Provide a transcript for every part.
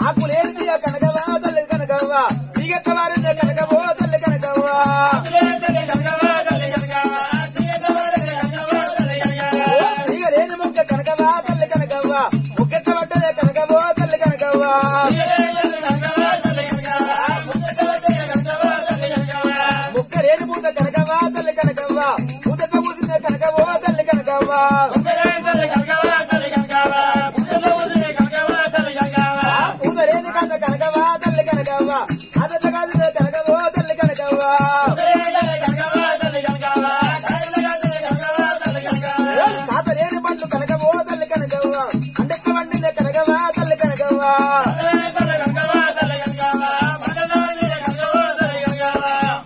ఆకులేని కనకవా తల్లి కనకవ్వా దిగెత్తవారిందే కనకవో తల్లి కనకవ్వా దిగలేని ముక్క కనకవా తల్లి కనకవ్వా ముక్కెత్తబట్టదే కనకవో తల్లి కనకవ్వా ముక్కలేని పూత కనకవా తల్లి కనకవ్వా పూతతో పూసిందే కనకవో తల్లి కనకవ్వా పూతలేని కంద కనకవా తల్లి కనకవ్వా అదట్ల కాదు కనకవో తల్లి కనకవ్వా కాతలేని పండ్లు కనకవో తల్లి కనకవ్వా అండెక్క వండిందే కనకవా తల్లి కనకవ్వా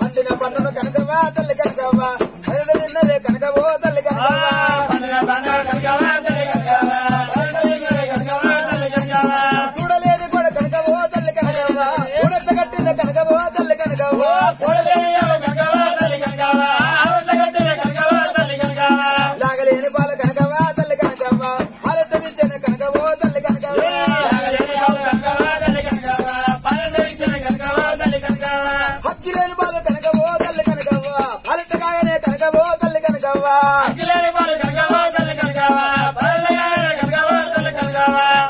పండిన పండును కనకవా తల్లి కనకవ్వా అరడు నిన్నదే కనకవో తల్లి కనకవ్వా చూడలేని కూడా కనకవో తల్లి కనకవ్వా చూడట్ట కట్టిన కనకవో తల్లి కనకవ్వా లాగలేని పాల కనకవా తల్లి కనకవ్వా పాలెట్ట విద్యన కనకవో తల్లి కనకవ్వా హక్కిలేని పాలు కనకవో తల్లి కనకవ్వా పాలెట్ట కాయనే కనకవో తల్లి కనకవ్వా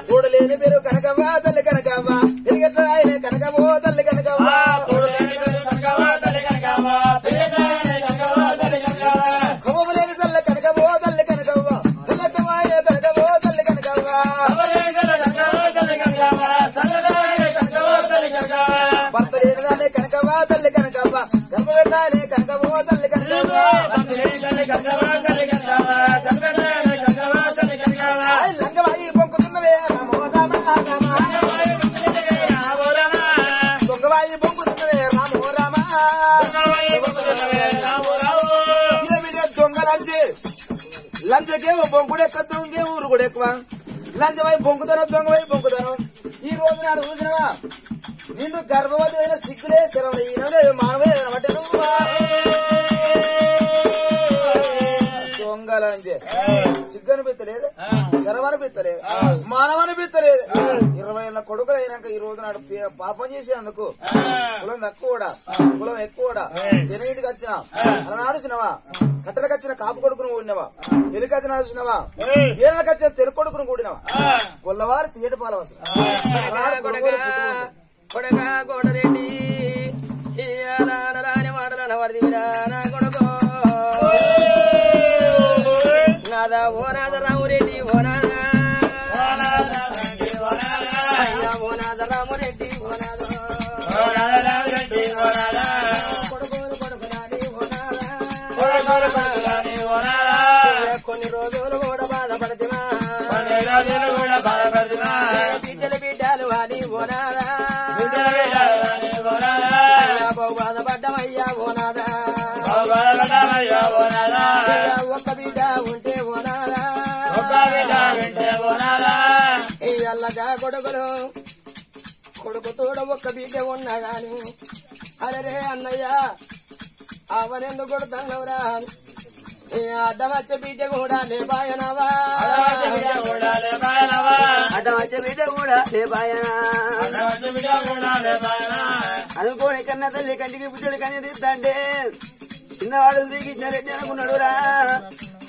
చూడలేని పేరు కనకవ్వా తల్లి కనకవ్వా తిరిగెట్ల ఆయనే కనకవో తల్లి కనకవ్వా కవ్వలేని తల్లి కనకవో తల్లి కనకవ్వా కనకవ్వాయే కనకవో తల్లి కనకవ్వా భర్త లేని దానే కనకవ్వా తల్లి కనకవ్వా గర్భవెట్టానే కనకవో తల్లి కనకవ్వా లంగవాయి పొంకుతున్నవే రామో రామ దొంగవాయి పొంకుతున్నవే రామో రామ దొంగలంజే లంజకేమో బొంకుడెక్క దొంగే ఊరు కూడా ఎక్కువ లంజవై బొంకుతాను దొంగవై పొంకుతాను ఈ రోజు నాడు చూసినవా నిన్ను గర్భవతి అయిన సిగ్గులే శరవైన మానవే అంటే దొంగలంజే సిగ్గు అనిపిస్తలేదు శరవనిపిస్తలేదు మానవనిపిస్తలేదు 20 ఏళ్ళ కొడుకులు అయినాక ఈ రోజు నాడు పాపం చేసేందుకు కులం తక్కువ కులం ఎక్కువ జనవీటికి వచ్చిన అలనాడు చిన్నవా కట్టెలకు వచ్చిన కాపు కొడుకును కూడినవా తెలుగు వచ్చిన చూసినవా ఏళ్ళకి వచ్చిన తెలుగు కొడుకును కూడినవా గొల్లవారి తీయటి పాల కొడగా కోటరెడ్డి రాని మాటలను వరదివిరా నా కొడుకో నాదా ఓ నాద రామురెడ్డి ఓ నాదా అయ్యా ఓ నాద రామురెడ్డి ఓ నాదా కొడుకోలు కొడుకునాడి ఓ నాదా కొన్ని రోజులు కూడా బాధపడుతున్నా బిడ్డలు బిడ్డలు అని ఓ నాదా బాధపడ్డమయ్యా ఓ నాదా ఒక్క బిడ్డ ఉంటే ఓ నాదా అల్లగా కొడుకులు కొడుకు తోడ ఒక్క బిడ్డ ఉన్నా గాని అరే అన్నయ్య అవనెందుకు కొడుతున్నావురా అడ్డమచ్చ బిడ్డ కూడా లేపాయనవా అడ్డమచ్చ బిడ్డ కూడా లేపాయనా అనుకోని కన్నా తల్లి కంటికి బిడ్డడు కనిపిస్తాంటే చిన్నవాడు దిగిచ్చిన రెడ్డి అనుకున్నాడు రా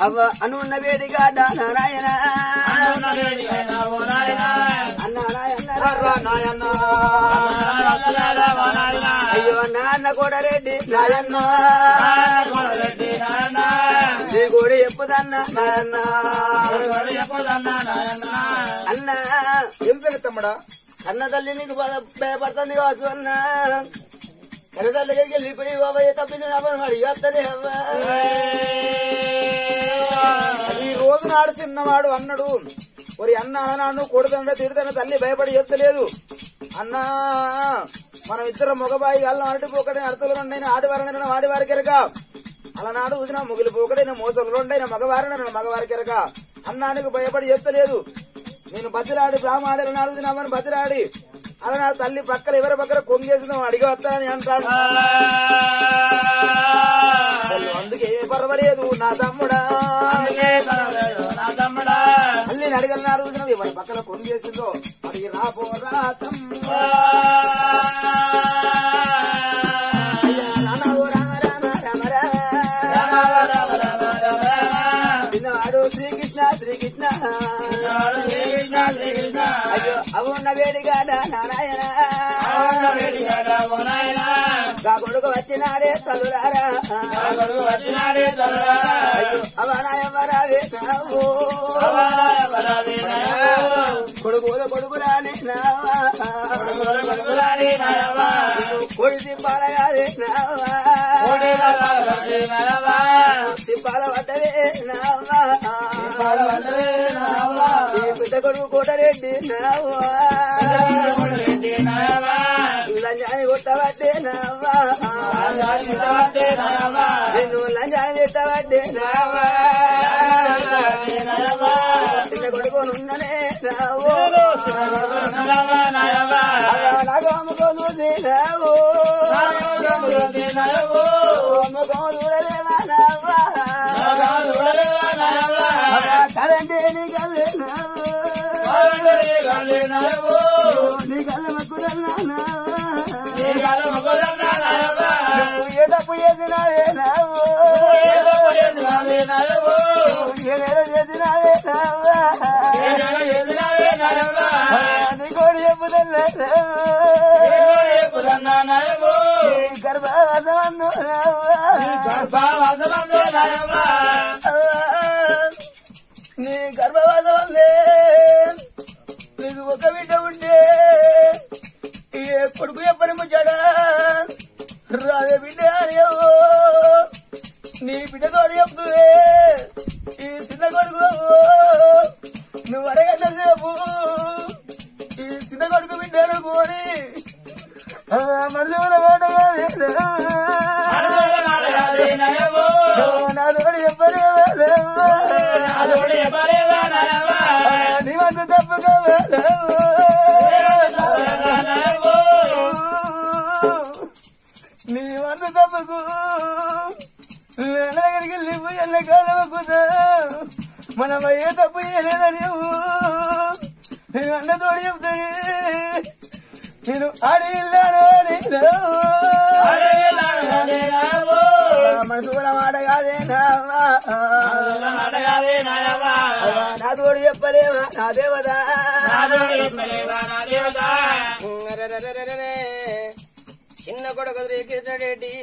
అవ్వ అనున్న వేడిగా నారాయణ అయ్యో నాన్న కూడా రెడ్డి నాయన్న నీ కూడా చెప్పుదన్నా నాయన్న అన్న ఏం తమ్ముడా అన్న తల్లి నీకు భయపడుతుంది కావచ్చు అన్న కన్న తల్లికి వెళ్ళిపోయి బాబాయ్ తప్పింది అడిగేస్తలే అవ్వా ఈ రోజు నాడు చిన్నవాడు అన్నాడు ఒరి అన్న అన్నాడు కొడుతుంటే తిడుతున్న తల్లి భయపడి చెప్తలేదు అన్నా మనం ఇద్దరు మగబాయి గల్లం అరటిపోకటి అర్థలు ఉండైన ఆడివారనైనా వాడివారికి ఎరక అలనాడు చూసిన ముగిలి పోకడైన మోసలు ఉండైన మగవారిన మగవారికి ఎరక అన్నానికి భయపడి చెప్తలేదు నేను బతిరాడి బ్రాహ్మణుడు నాడు చూసినామని బతిరాడి అలనాడు తల్లి పక్కన ఎవరి పక్కన కొంగేసిన అడిగి వస్తానని అంటాడు అందుకేమి పర్వాలేదు నా తమ్ముడా అల్లిని అడగలన్నారు చూసినవి ఎవరి పక్కన కొంగేసిందో అడిగి రాబోరా తమ్ముడా చిన్నవాడు శ్రీకృష్ణ శ్రీకృష్ణ అయ్యో అవున్న వేడిగాడ నారాయణ గా కొడుకు వచ్చినాడే తల్లులారా అయ్యో అవనాయవరావే కొడుకురానే కొడి సింపాలగారే సింపాల పడ్డవే బిడ్డ కొడుకు కోటరెడ్డి లంజాని కొట్టబట్టే నేను లంజాని తిట్టబట్టే చిన్న కొడుకునున్ననే అమ్మకం చూసి అమ్మకం చూడలేవా కదంటే నీ కళ్ళే నీ కళ్ళ మక్కుడన్నా ఏ తప్పు చేసినావే ఏదో చేసినావే నీ కోడి చెప్పుదన్నా గర్భవాసమందు నీ గర్భవాసం వల్లే నీకు ఒక బిడ్డ ఉంటే ఏ కొడుకు చెప్పని ముచ్చాడా రాజే బిడ్డ అనేవో నీ బిడ్డ కోడి చెప్తువే ఈ చిన్న కొడుకు నువ్వు అరగంట సేపు ఈ చిన్న కొడుకు బిడ్డ అనుకోని మనసుల నాతోడు చెప్పలేవా నీ వంతు తప్పుగా నీ వంతు తప్పుకు దగ్గరికి వెళ్ళిపో ఎల్లకాలకుదా మనం ఏ తప్పు చేయలేదని నేను అన్నతోడు చెప్తాయి నేను అడిగిల్లాను మనసు కూడా మాట కాదే నా తోడు చెప్పలేవా నా దేవదా చిన్న కొడుకు శ్రీకృష్ణరెడ్డి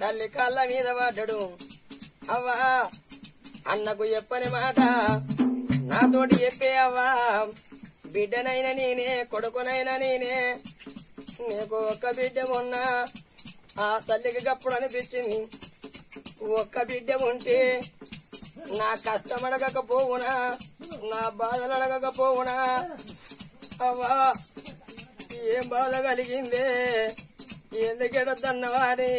తల్లి కాళ్ళ మీద పడ్డాడు అవ్వా అన్నకు చెప్పని మాట నాతోటి చెప్పే అవ్వా బిడ్డనైనా నేనే కొడుకునైనా నేనే నీకు ఒక్క బిడ్డ ఉన్నా ఆ తల్లికి గప్పుడు అనిపించింది ఒక్క బిడ్డ ఉంటే నా కష్టం అడగకపోవునా నా బాధలు అడగకపోవునా అవ్వా ఏం బాధ కలిగిందే ఎందుకెడ దండవాని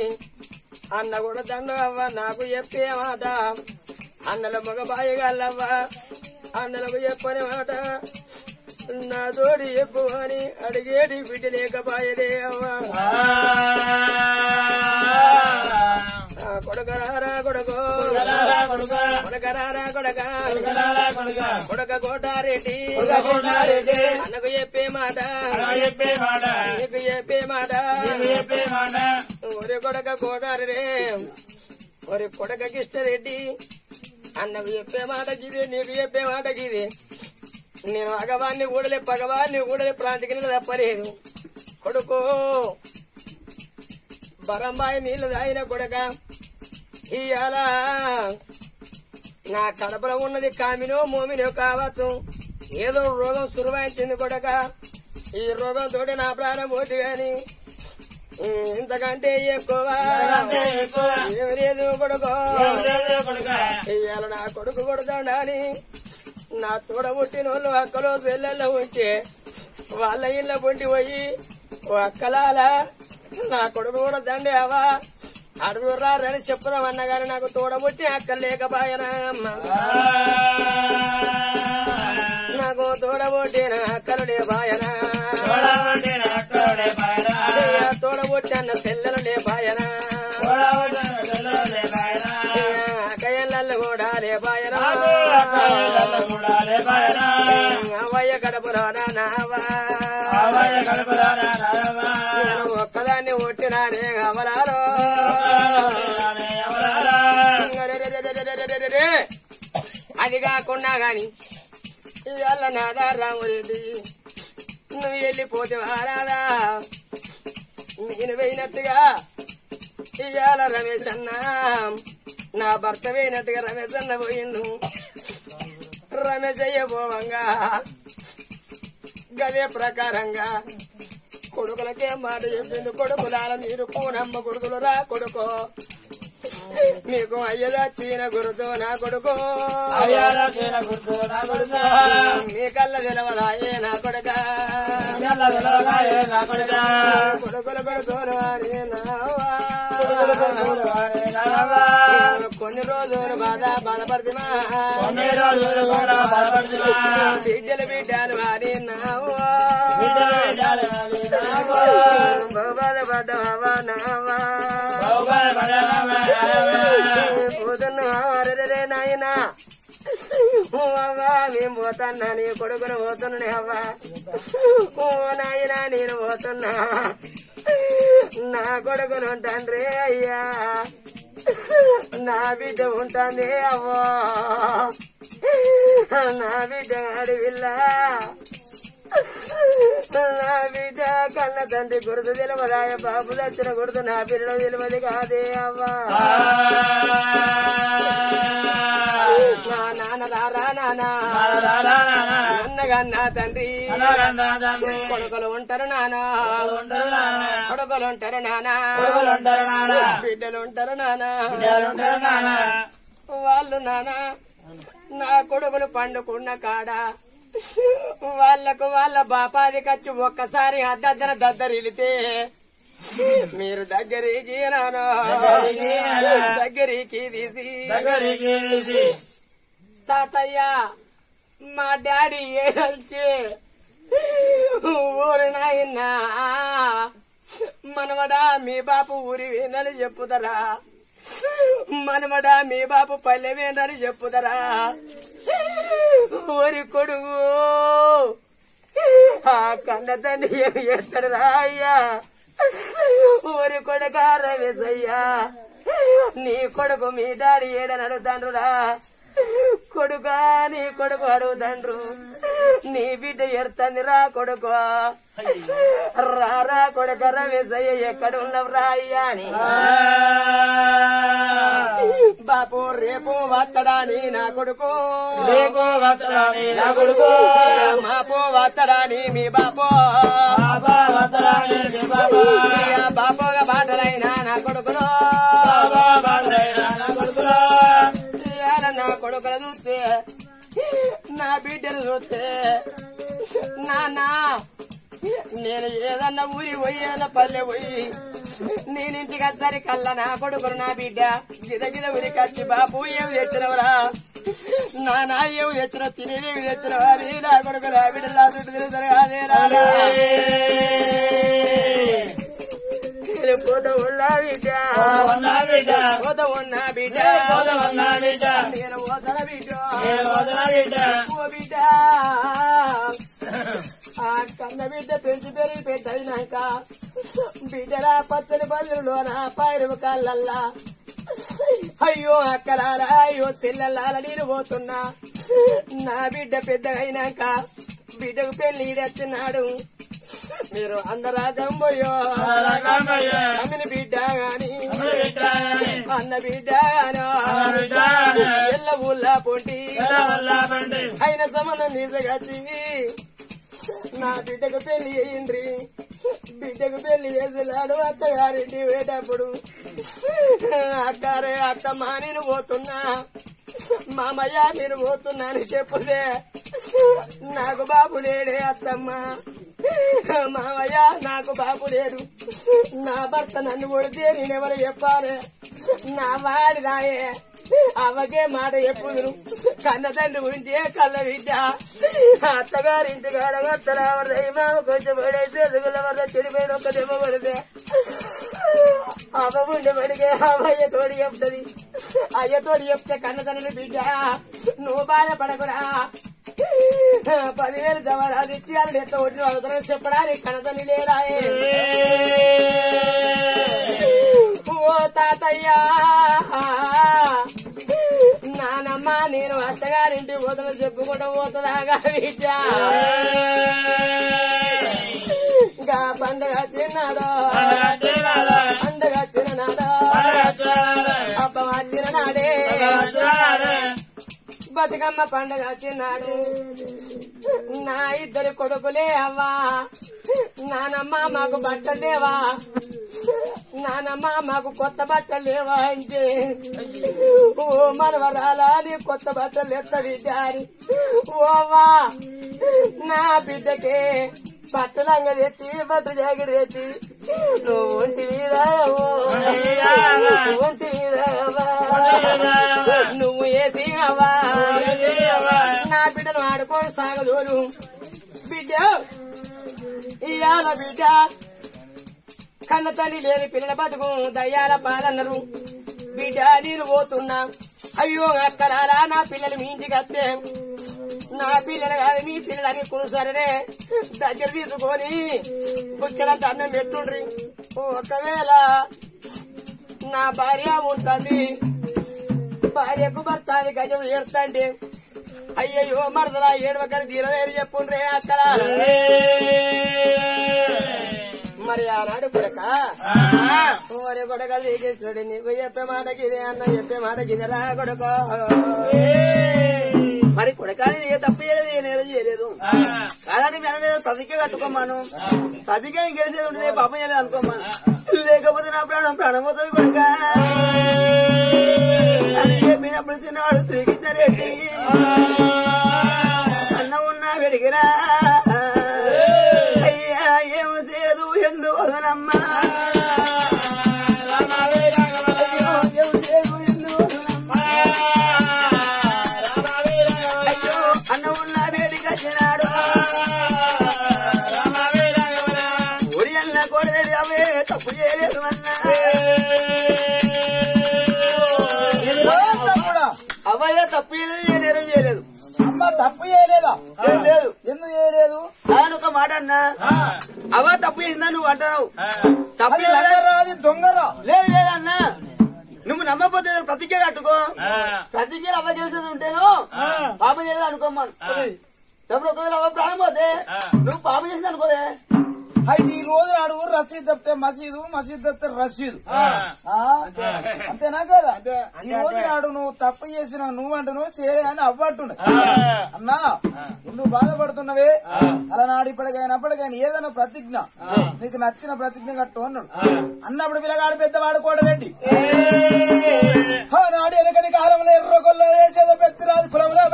అన్న కూడా దండం అవ్వ నాకు చెప్పే మాట అన్నల మగ బాయగాళ్ళవ్వా అన్నలకు చెప్పని మాట నా తోడి చెప్పు అని అడిగేటి బిడ్డ లేకపాయదే అవ్వా కొడకరారా కొడుకో కొడకరారా కొడక కొడక కోటారెడ్డి అన్నకు చెప్పే మాట నీకు చెప్పే మాట ఒరే కొడక కోటారే ఒరే కొడక కిష్టరెడ్డి అన్నకు చెప్పే మాట గిది నీకు చెప్పే మాట గిది నేను అగవాన్ని ఊడలే పగవాన్ని ఊడలే ప్రాంతికి నీళ్ళు తప్పలేదు కొడుకు బరంబాయి నీళ్లు తాగిన కొడక ఇయాల నా కడపలో ఉన్నది కామినో మోమినో కావచ్చు ఏదో రోగం సురువాయించింది కొడక ఈ రోగంతో నా ప్రాణం పోటీ అని ఇంతకంటే ఎక్కువ ఏమి లేదు కొడుకో ఇవాళ నా కొడుకు కొడుతాడని నా తోడ పుట్టిన వాళ్ళు అక్కలో చెల్లెల్లో ఉంటే వాళ్ళ ఇళ్ళ పొంటి పోయి అక్కలాల నా కొడుకు కూడా దండే అవా అడుగురారని చెప్పుదామన్నా గాని నాకు తోడబుట్టి అక్కలు లేకపాయనా అమ్మ నాకు తోడబుట్టిన అక్కలు లేపాయనా తోడబుట్టి అన్న చెల్లెలు లేపాయనా కడుపులోనావా నేను ఒక్కదాన్ని ఒట్టినానే అవలాలో అది కాకుండా గాని ఇవాళ నాదా రామురెడ్డి నువ్వు వెళ్ళిపోతే వారాదా నేను పోయినట్టుగా ఇవాళ రమేష్ అన్న నా భర్త పోయినట్టుగా రమేష్ అన్న పోయిండు రమేష్ అయ్యబోవంగా గదే ప్రకారంగా కొడుకులకే మాట చెప్పింది కొడుకులాల మీరు కోనమ్మ కొడుకులు రా కొడుకో మీకు అయ్యదా చీన గురుతో నా కొడుకు మీ కళ్ళ తెలవదాయే నా కొడుక కొడుకుల కొడుకోను అని కొన్ని రోజులు బాధపడుతున్నా బిడ్డలు బిడ్డలు అని నావా బాధపడ్డావా నావా పోతున్నారే నాయనా అవ్వా మేము పోతున్నా నీ కొడుకును పోతున్నానే అవ్వా ఓ నాయనా నేను పోతున్నా నా కొడుకును ఉంటాండ్రే అయ్యా నా బిడ్డ ఉంటుంది అవ్వా నా బిడ్డ అడవిల్లా నా బిడ్డ కన్న తండ్రి గుర్తు తెలియదాయ బాబు దచ్చిన గుర్తు నా పిల్లలు తెలియదు కాదే అవ్వా నా నాన్న రారా నానా అన్నగన్నా తండ్రి కొడుకులు ఉంటారు నానా కొడుకులు ఉంటారు నానా బిడ్డలు ఉంటారు నానా వాళ్ళు నానా నా కొడుకులు పండుకున్న కాడ వాళ్లకు వాళ్ళ బాపాది ఖర్చు ఒక్కసారి అద్దద్దన దద్దరిలితే మీరు దగ్గరికి నానా దగ్గరికి తీసి తాతయ్య మా డాడీ ఏడల్చి ఊరి నాయనా మనవడా మీ బాపు ఊరి వేనని చెప్పుతారా మనమడా మీ బాపు పల్లె వేనని చెప్పుతారా ఊరి కొడుకు ఆ కన్న తండ్రి ఏమి చేస్తాడు రాయ్యా ఊరి కొడుక రమేశయ్యా నీ కొడుకు మీ డాడీ ఏడని అడుగుతాండ్రురా కొడుకా నీ కొడుకు అడుగుతాండ్రు నీ బిడ్డ ఎడుతుంది రా కొడుకు రారా కొడుక రమేశయ్య ఎక్కడ ఉన్నావు రాయ్యా అని బాపు రేపు వత్తడాని నా కొడుకు మాపు వత్తడాని మీ బాపు బాపుగా బాటలైనా నా కొడుకులో నా కొడుకులు చూస్తే నా బిడ్డలు చూస్తే నాన్నా నేను ఏదన్నా ఊరి పోయి ఏదన్నా పల్లె పోయి నేనింటికి వచ్చారి కల్లా నా కొడుకులు నా బిడ్డ గిద ఊరికి వచ్చి బాబు ఏమి తెచ్చినవరా నానా ఏమి తెచ్చినావు తినేవి తెచ్చినవా నా కొడుకు నా బిడ్డ నా చుట్టూ తిరుగుతారు అదే పోత ఉన్నా బిడ్డ పోత ఉన్నా బిడ్డ నేను పోతన బిడ్డ ఓ బిడ్డ ఆ కన్న బిడ్డ పెంచి పెరిగి పెట్టయినాక బిడ్డలా పచ్చని బల్లులోన పైరు కళ్ళల్లా అయ్యో అక్కలారా అయ్యో చెల్లెల్లాల నేను పోతున్నా నా బిడ్డ పెద్దగైనాక బిడ్డకు పెళ్లి తెచ్చినాడు మీరు అందరా జంబోయో అమ్మని బిడ్డ గాని అన్న బిడ్డ గానో ఎల్ల ఊళ్ళా పొంటి అయిన సంబంధం తీసుకొచ్చి నా బిడ్డకు పెళ్లి అయ్యిండ్రి బిడ్డకు పెళ్లి చేసినాడు అత్తగారింటి పోయేటప్పుడు అక్కారే అత్తమ్మా నేను పోతున్నా మామయ్య నేను పోతున్నా అని చెప్పుదే నాకు బాబు లేడే అత్తమ్మ మామయ్య నాకు బాబు లేడు నా భర్త నన్ను కొడితే నేనెవరు చెప్పాలి నా వాడి రాయే అవ్వకే మాట ఎప్పుడు కన్న తండ్రి ఉంటే కళ్ళ బిడ్డ అత్తగారింటి కాడ వత్తరావడదైమా కొంచెం పడేసి ఎదుగుల వద్ద చెడిపోయిన ఒక్క దెబ్బ పడితే అవ్వ ఉండే పడికే అయ్య తోడి చెప్తుంది అయ్య తోడి చెప్తే కన్న తండ్రి బిడ్డ నువ్వు బాధపడకురా 10,000 జవారాలు ఇచ్చి అది ఎట్లా వచ్చిన అవసరం చెప్పడానికి కనతని లేరాయే ఓ తాతయ్యా నానమ్మ నేను అత్తగారింటి పోతున్నా చెప్పుకుంటూ పోతుందాగా బిడ్డ ఇంకా పండుగ చిన్నాదో పండుగ చిన్ననాదో అబ్బ వచ్చిన నాడే బతుకమ్మ పండుగ చిన్నాడు నా ఇద్దరు కొడుకులే అవ్వా నానమ్మ మాకు బట్టలు లేవా నానమ్మ మాకు కొత్త బట్టలు లేవా అంటే ఓ మనవరాలా నీ కొత్త బట్టలు ఎత్త బిడ్డ అని ఓవా నా బిడ్డకే బట్టలంగ తెచ్చి బట్ట జాకెట్ తెచ్చి నువ్వు ఒంటి మీద ఒంటి మీద నువ్వు వేసి అవ్వా నా బిడ్డను ఆడుకొని సాగదోలు బిడ్డ ఇయాల బిడ్డ కన్న తల్లి లేని పిల్లల బతుకు దయ్యాల పాలన్నారు బిడ్డ నేను పోతున్నా అయ్యో అక్కడారా నా పిల్లలు మీ ఇంటికి వస్తే నా పిల్లలు కాదు మీ పిల్లలని కురుసరే దగ్గర తీసుకొని బుక్కల దండం పెట్టుండ్రి ఒకవేళ నా భార్య ఉంటుంది భార్యకు భర్త అని గజం ఏడుస్తాంటే అయ్యయ్యో మరదలా ఏడవకని తీరవేరు చెప్పుండ్రే అక్కడ మరి ఆనాడు కొడక మరి కొడక లీకేశ్వరుడు నీకు చెప్పే మాటకిదే అన్న చెప్పే మాటకిదరా కొడక మరి కొడకాని ఏ తప్పు చేయలేదు ఏ నేరం చేయలేదు కాదని మేము సదికే కట్టుకోమాను సదికే ఇంకేసేది ఉంటుంది పాపం చేయలేదు అనుకోమాను లేకపోతే నా ప్రాణం ప్రాణమవుతుంది కొడక అని చెప్పినప్పుడు చిన్నవాడు శ్రీకృష్ణారెడ్డి అన్న ఉన్నా వెడిగిరా అయ్యా ఏమి చేయదు ఎందు వదనమ్మా అయ్యో అన్న ఉన్నా వేడికి వచ్చినాడు ఊరి అన్న కొడేది అవే తప్పు చేయలేదు అన్నా అవయ్య తప్పు చేయలేదు ఏ నేరం చేయలేదు అమ్మ తప్పు చేయలేదా లేదు ఎందుకు చేయలేదు ఆయన ఒక మాట అన్నా అవ తప్పు చేసిందా నువ్వు అంటున్నావు తప్పు అది దొంగరా లేదు లేదన్నా నువ్వు నమ్మకపోతే ప్రతిజ్ఞ కట్టుకో ప్రతిజ్ఞలు అవ్వ చేసేది ఉంటేను పాపం చేయలేదు అనుకోమ్మా డబ్బులు ఒకవేళ అవ్వ ప్రాణం పోతే నువ్వు పాపం చేసింది అనుకోలే అయితే ఈ రోజు నాడు రసీదు తప్పితే మసీదు మసీదు తప్పితే రసీదు అంతేనా కదా ఈ రోజు నాడు నువ్వు తప్పు చేసినావు నువ్వంటే నువ్వు చేయని అవ్వట్టుండే అన్నా ఎందుకు బాధపడుతున్నవే అలనాడు ఇప్పటికైనా ఏదైనా ప్రతిజ్ఞ నీకు నచ్చిన ప్రతిజ్ఞ కట్టు అన్నాడు అన్నప్పుడు పిల్లగాడు పెద్దవాడు కూడబెట్టి నాడు వెనకటి కాలంలో ఎర్రగొల్లో వేసేదో పెద్దరాదు కులంలో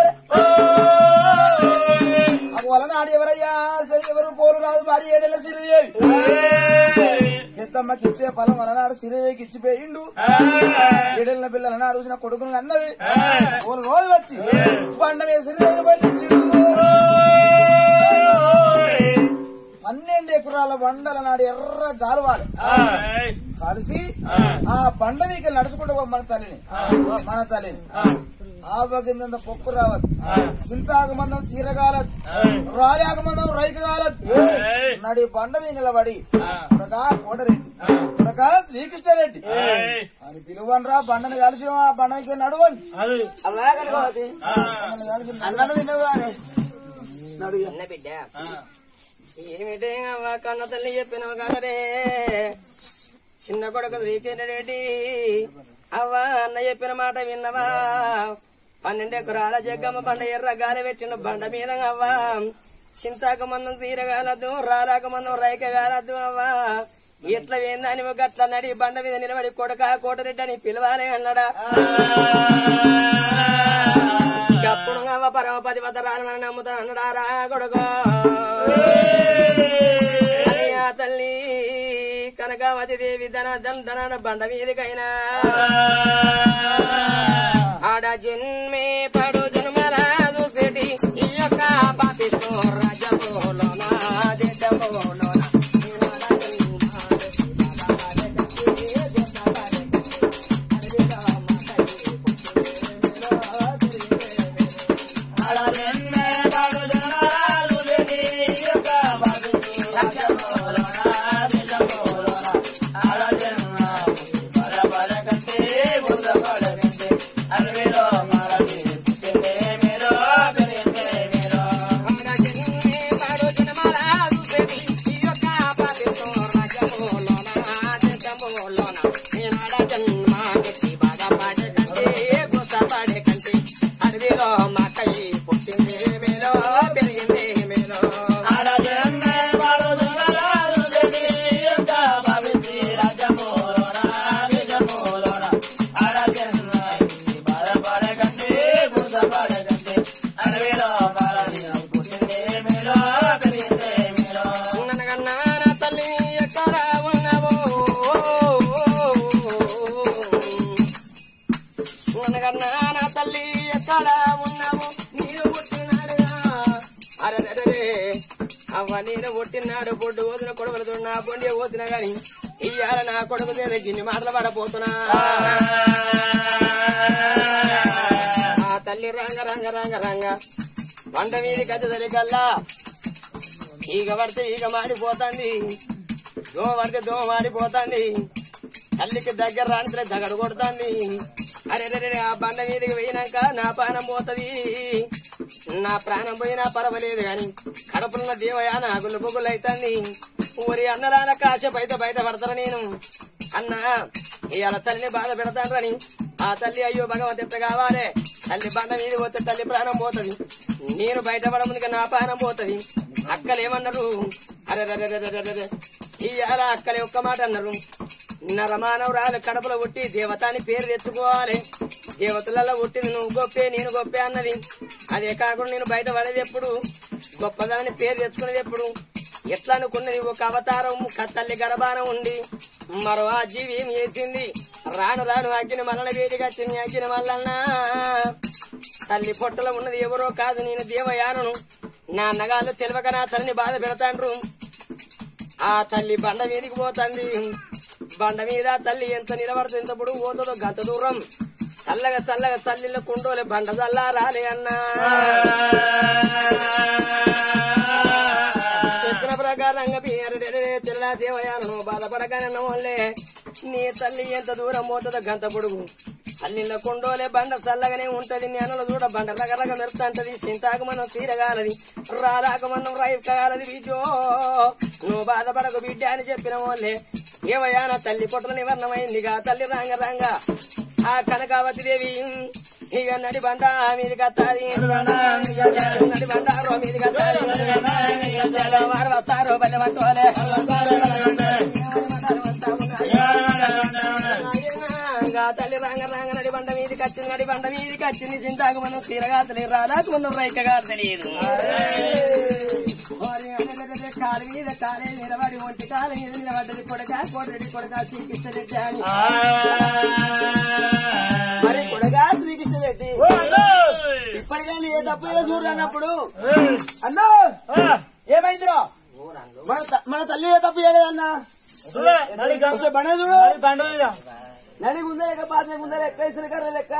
వలనాడు ఎవరయ్యా సరే ఎవరు పోలు రాదు మరి ఏడేళ్ళ సిరిదేవి పెద్దమ్మకి ఇచ్చే ఫలం వలనాడు సిరిదేవికి ఇచ్చిపోయిండు ఏడేళ్ళ పిల్లలు అడుగుసిన కొడుకును అన్నది పోలు రోజు వచ్చి బండ మీద సిరిదేవిని బలిచ్చిండు 12 ఎకరాల బండల నాడు ఎర్ర గాలువాలి కలిసి ఆ బండ మీకు నడుచుకుంటూ మన తల్లిని ఆవగింద పొక్కు రావద్దు సింతాగమందం సీరగాలదు రాలేకమందం రైకగాలదు నడి బండ మీద నిలబడి కొడకా కోటరెడ్డి కొడకా శ్రీకృష్ణారెడ్డి అని పిలువనరా బండను కలిసి ఆ బండకి నడువండి అన్నను వినవానే బిడ్డ ఏమిటే కన్న తల్లి చెప్పినావు కదరే చిన్న కొడుకు శ్రీకృష్ణారెడ్డి అవ్వా అన్న చెప్పిన మాట విన్నవా 12 ఎకరాల జగ్గమ్మ బండ ఎర్ర గాలి పెట్టిన బండ మీద అవ్వా చింతాక మందం తీరగాలద్దు రాలాక మందం రైక గాలద్దు అవ్వా ఎట్లా వేందని ఒక అట్లా నడి బండ మీద నిలబడి కొడక కోటరెడ్డి అని పిలవాలి అన్నాడా అప్పుడు అవ్వ పరమపతి వద్ద రాలని నమ్ముతా అన్నాడారా కొడుక ఆ తల్లి కనకావతి దేవి ధన బండ మీదకైనా ఆడ జన్మే పడు జన్మరాదు సెటి ఈ యొక్క పాపితో రాజపోలోనా దేశపోలోనా ఆడ జన్మే పడు జన్మ బొండి పోతున్నా గాని ఇయ్యాల నా కొడుకు మీద గిన్ని మాటలు పడపోతున్నా ఆ తల్లి రంగ రంగ రంగ రంగ వంట మీది కథ సరికల్లా ఈగ పడితే ఈగ మాడిపోతుంది దోమ పడితే దోమ మాడిపోతుంది తల్లికి దగ్గర రానిసలే దగడు కొడుతుంది అరే ఆ బండ మీదకి పోయినాక నా ప్రాణం పోతుంది నా ప్రాణం పోయినా పర్వాలేదు గాని కడపులున్న దేవయా నా గుళ్ళు బొగ్గులు అవుతుంది ఊరి అన్నరాన కాసేపు అయితే బయట పడతాను నేను అన్న ఇవాళ తల్లిని బాధ పెడతానని ఆ తల్లి అయ్యో భగవంతు ఎంత కావాలి తల్లి బండ మీద పోతే తల్లి ప్రాణం పోతుంది నేను బయటపడ ముందుగా నా ప్రాణం పోతుంది అక్కలేమన్నారు అరే ఇవాళ అక్కలే ఒక్క మాట అన్నారు నరమానవరాలు కడపలో ఉట్టి దేవతాని పేరు తెచ్చుకోవాలి దేవతలలో ఉట్టింది నువ్వు గొప్పే నేను గొప్పే అన్నది అదే కాకుండా నేను బయట పడేది ఎప్పుడు గొప్పదాని పేరు తెచ్చుకునేది ఎప్పుడు ఎట్లా అనుకున్నది ఒక అవతారం తల్లి గర్భానం ఉండి మరో ఆ జీవి ఏం చేసింది రాను రాను అగ్గిన మల్లన వేడిగా చిన్ని అగ్గిన మల్లన్న తల్లి పొట్టలో ఉన్నది ఎవరో కాదు నేను దేవయానను నా నగాళ్ళు తెలియక నా తల్లిని బాధ పెడతాండ్రు ఆ తల్లి బండ మీదకి పోతుంది బండ మీద తల్లి ఎంత నిలబడుతుంది ఎంత పొడుగు పోతుందో గత దూరం చల్లగా చల్లగా తల్లిలో కుండోలే బండ చల్లా రాలే అన్నా చెప్పిన ప్రకారంగా తెల్ల దేవయాను బాధపడకనన్న వాళ్ళే నీ తల్లి ఎంత దూరం పోతుందో గంత పొడుగు అల్లిళ్ళ కొండోలే బండ చల్లగానే ఉంటది నేనలో చూడ బండ రగరగ మెరుతుంటది చింతాకు మనం తీరగాలది రారాక మనం రైకాలది బిడ్డో నువ్వు బాధపడకు బిడ్డ అని చెప్పిన వాళ్ళే ఏవయా నా తల్లి పొట్టల నివర్ణమైందిగా తల్లి రాంగ రాంగ ఆ కనకావతి దేవి ఇక నడి బండ మీది కత్తాది నడి బండారో మీది కత్తాది వారు వస్తారో బల్లె పట్టుకోలే తల్లి రాంగ రాంగ నడి బండ మీదికి వచ్చింది నడి బండ మీదికి వచ్చింది చింతాకు మనం తీరగాతలే రాదాకు మనం రైకగా తెలియదు కాలు మీద కాలే నిలబడి ఒంటి కాలు మీద నిలబడ్డది కొడక కోటరెడ్డి కొడక శ్రీకృష్ణరెడ్డి అని మరి కొడగా శ్రీకృష్ణరెడ్డి ఇప్పటికైనా ఏ తప్పు ఏదో చూడన్నప్పుడు అన్నా ఏమైందిరా మన తల్లి ఏ తప్పు చేయలేదన్నా బండ చూడు నడి ముందే లెక్క పాత ముందే లెక్క ఇసిన కర్ర లెక్క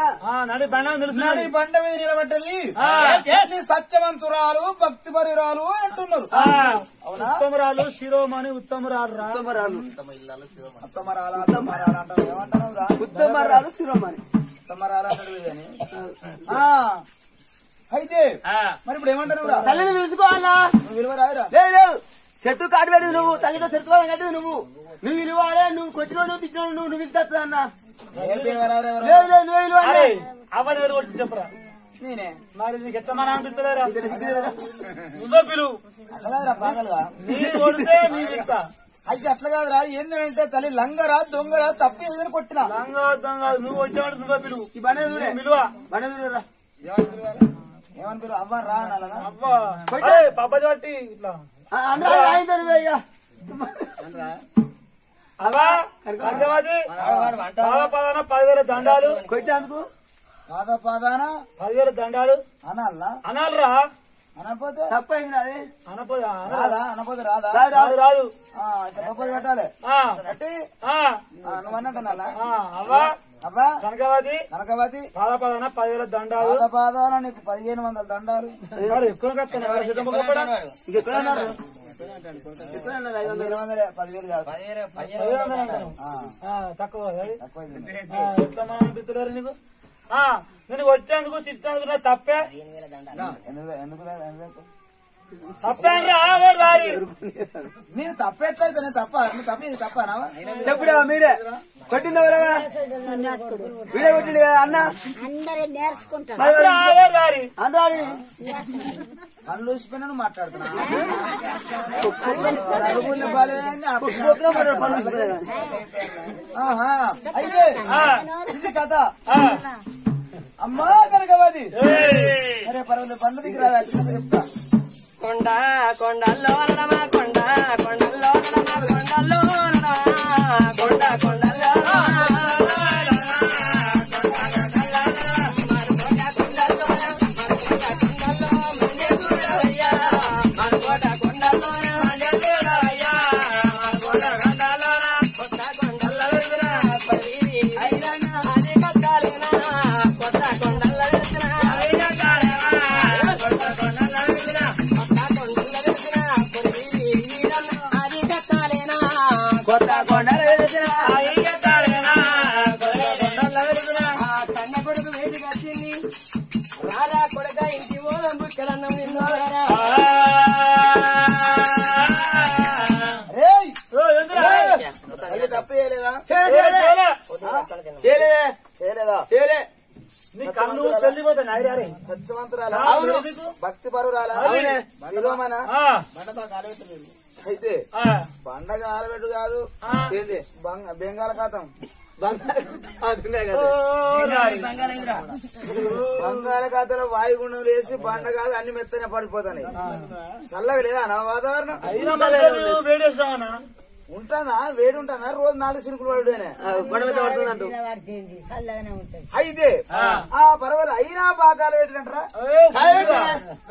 నడి బండ మీద నిలబడ్డది సత్యవంతురాలు భక్తి పరిరాలు అంటున్నారు ఉత్తమరాలు శిరోమణి ఉత్తమరాలు ఉత్తమరాలు శిరోమణి ఉత్తమరాలు అంటాడు కానీ అయితే మరి ఇప్పుడు ఏమంటారు తల్లిని పిలుచుకోవాలా విలువ రాయరా చెట్టు కాటు పెట్టదు నువ్వు తల్లితో చెట్టుకోవాలి కట్టదు నువ్వు విలువాలే నువ్వు కొట్టిన నువ్వు తిట్టిన నువ్వు పిలుస్తా అన్న చెప్పరా నేనే మరి నీకు ఎట్లా మన అనిపిస్తలేరా పిలువు అయితే అట్లా కాదురా ఏంటంటే తల్లి లంగరా దొంగరా తప్పి ఏదైనా కొట్టినా లంగ దొంగ నువ్వు వచ్చేవాడు నువ్వే పిలువు ఈ బండ ఏమని పిలువు అవ్వ రా అవ్వ పబ్బది బట్టి ఇట్లా పదివేల దండాలు కొట్టేందుకు పాదాన 10,000 దండాలు అనాలరా అనపోతే తప్పైంది అనపోతే రాదు పెట్టాలి నువ్వు అన్నట్టు అవ్వా కనకవతి పాదాన 10,000 దండాలు పాదాన నీకు 1,500 దండాలు ఎక్కువ 10,000 తక్కువ నీకు నేను వచ్చేందుకు తిట్టేందుకు తప్పే నేను తప్పేట్లయితే నేను తప్ప నువ్వు తప్పనా చెప్పుడా మీరే కొట్టిందవరా వీడే కొట్టిండు కదా అన్న కళ్ళు చూసిపోయినా మాట్లాడుతున్నా అయితే ఇది కథ అమ్మా కనకవతి అరే పర్వాలేదు పండు దగ్గర చెప్తా కొండ కొండల్లో కొండ కొండల్లో కొండల్లో కొండ కొండల్లో కొండ తిన్నదా చేయలేదా నీ కళ్ళు వెళ్ళిపోతాయి సత్యవంతురాలా భక్తి పరురాలా విలోమనా అయితే పండగ ఆలబెట్టు కాదు బెంగాల ఖాతం బంగాళాఖాతంలో వాయుగుండం వేసి బండ కాదు అన్ని మెత్తనే పడిపోతాయి చల్లగా లేదా నా వాతావరణం ఉంటానా వేడి ఉంటానా రోజు 4 సినుకులు పడునే అయితే పర్వాలేదు అయినా బాగాలు పెట్టినట్రా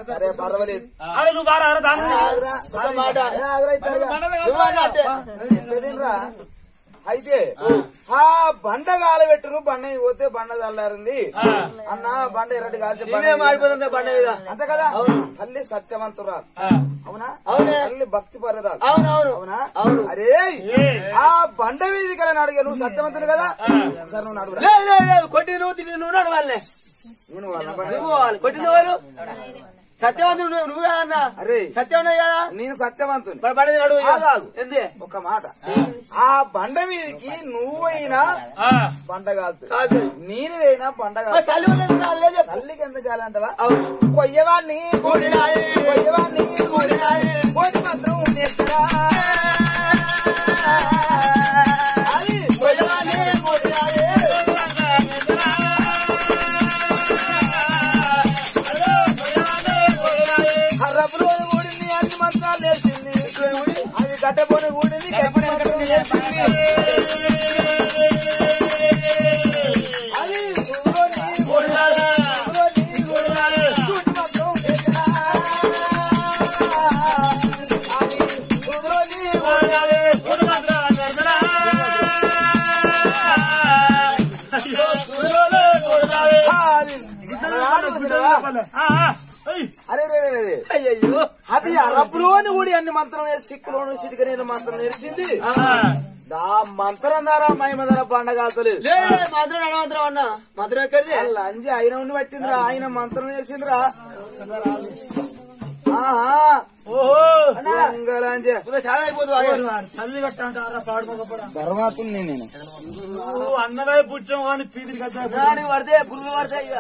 సరే పర్వాలేదు అయితే ఆ బండ కాలబెట్టరు బండ పోతే బండ చల్లారింది అన్న బండ ఎర్రటి కాల్చి మాడిపోతుంది బండ మీద అంతే కదా తల్లి సత్యవంతురా అవునా తల్లి భక్తి పరురాలు అవునా అరే ఆ బండ మీద కదా అడిగా నువ్వు సత్యవంతుడు కదా సార్ నువ్వు అడుగు కొట్టి నువ్వు తిని నువ్వు నడవాలి కొట్టిన వారు సత్యవంతుడు నువ్వు కదన్నా అరే సత్యవంతుడు కదా నేను సత్యవంతుని ఎందు ఒక మాట ఆ బండ మీదకి నువ్వైనా బండ కాదు నేను అయినా బండ కాదు తల్లికి ఎందుకు కాలంటవా కొయ్యవాన్ని కొయ్యవాన్ని కోటి మాత్రం నేర్చరా అది కొయ్యవాన్ని రబ్బులో ఊడింది అన్ని మంత్రాలు నేర్చింది అది గడ్డపోని ఊడింది గడ్డ మంత్రం నేర్చింది అది అరే అయ్యో అది అరబ్బులోని ఊడి అన్ని మంత్రం సిక్కులోను సిటికని మంత్రం నేర్చింది దా మంత్రం ద్వారా మహిమ ధర పండగలేదు మంత్రం అన్న మంత్రం ఎక్కడిది లంజి ఆయన ఉండి పట్టిందిరా ఆయన మంత్రం నేర్చిందిరా చాలా అయిపోతుంది ధర్మాత్మ నేను అన్నగా పుచ్చం కానీ పీదిరి కదా పడితే పురుగు పడతాయి ఇక